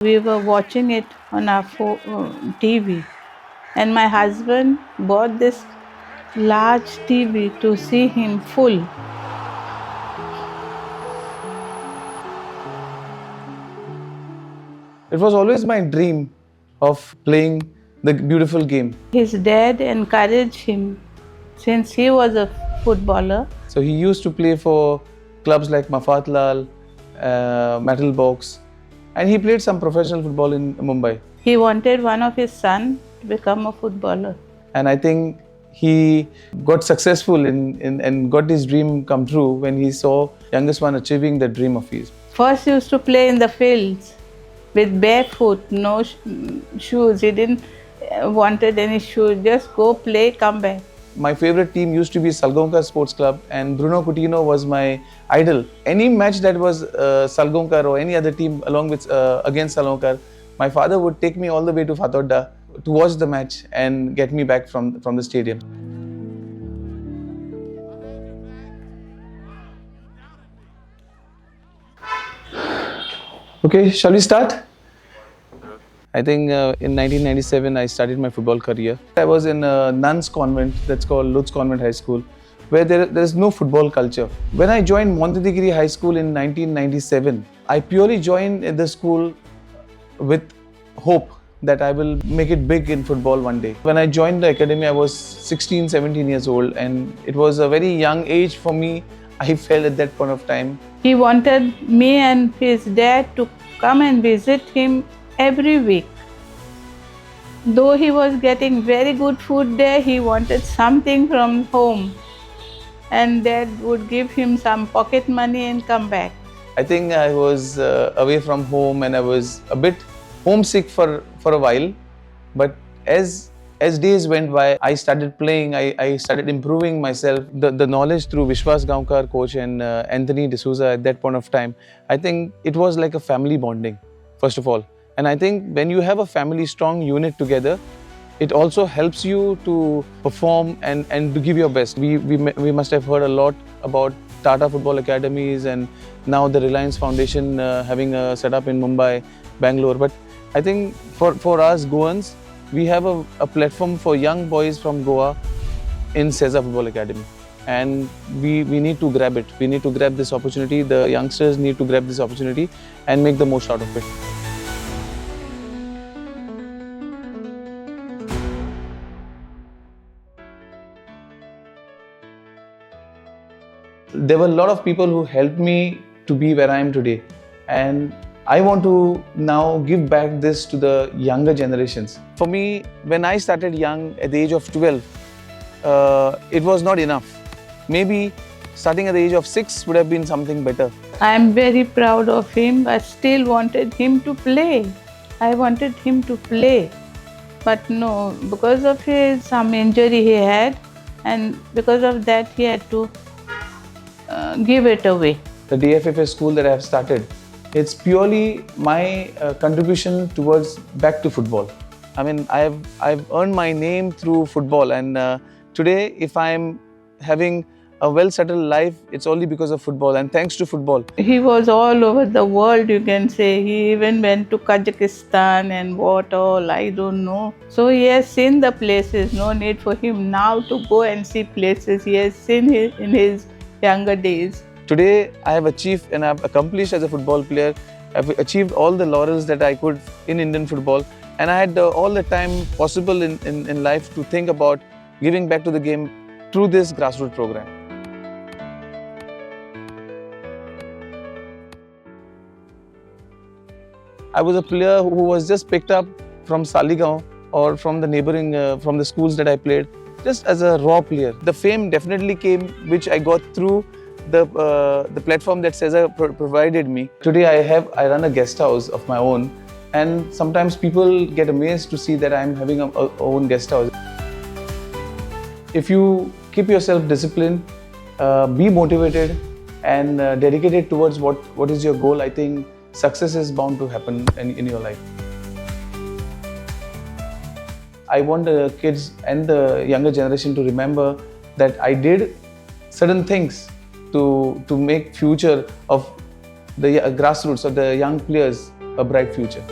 We were watching it on our TV, and my husband bought this large TV to see him full. It was always my dream of playing the beautiful game. His dad encouraged him since he was a footballer. So he used to play for clubs like Mafatlal, Metal Box, and he played some professional football in Mumbai. He wanted one of his sons to become a footballer. And I think he got successful and got his dream come true when he saw youngest one achieving the dream of his. First he used to play in the fields with barefoot, no shoes. He didn't wanted any shoes, just go play, come back. My favorite team used to be Salgaocar Sports Club, and Bruno Coutinho was my idol. Any match that was Salgaocar or any other team along with against Salgaocar, my father would take me all the way to Fatodda to watch the match and get me back from the stadium. Okay, shall we start? I think in 1997 I started my football career. I was in a nuns convent that's called Lutz Convent High School, where there is no football culture. When I joined Montedigiri High School in 1997, I purely joined the school with hope that I will make it big in football one day. When I joined the academy, I was 16, 17 years old, and it was a very young age for me, I felt at that point of time. He wanted me and his dad to come and visit him every week. Though he was getting very good food there, he wanted something from home, and Dad would give him some pocket money and come back. I think I was away from home and I was a bit homesick for a while, but as days went by, I started playing, I started improving myself. The knowledge through Vishwas Gaonkar coach and Anthony D'Souza at that point of time, I think it was like a family bonding, first of all. And I think when you have a family strong unit together, it also helps you to perform and to give your best. We must have heard a lot about Tata Football Academies and now the Reliance Foundation having a setup in Mumbai, Bangalore. But I think for us Goans, we have a platform for young boys from Goa in SAFF Football Academy. And we need to grab it. We need to grab this opportunity. The youngsters need to grab this opportunity and make the most out of it. There were a lot of people who helped me to be where I am today, and I want to now give back this to the younger generations. For me, when I started young at the age of 12, it was not enough. Maybe starting at the age of 6 would have been something better. I am very proud of him. I still wanted him to play. I wanted him to play, but no, because of some injury he had, and because of that he had to give it away. The DFFS school that I have started, it's purely my contribution towards back to football. I mean, I've earned my name through football, and today if I'm having a well-settled life, it's only because of football and thanks to football. He was all over the world, you can say. He even went to Kazakhstan and what all, I don't know. So he has seen the places. No need for him now to go and see places. He has seen it in his younger days. Today, I have achieved and I've accomplished as a football player. I've achieved all the laurels that I could in Indian football, and I had all the time possible in life to think about giving back to the game through this grassroots program. I was a player who was just picked up from Salgaocar or from the neighboring, from the schools that I played, just as a raw player. The fame definitely came, which I got through the platform that SAFF provided me. Today I run a guest house of my own, and sometimes people get amazed to see that I'm having a own guest house. If you keep yourself disciplined, be motivated and dedicated towards what is your goal, I think success is bound to happen in your life. I want the kids and the younger generation to remember that I did certain things to make future of the grassroots, of the young players, a bright future.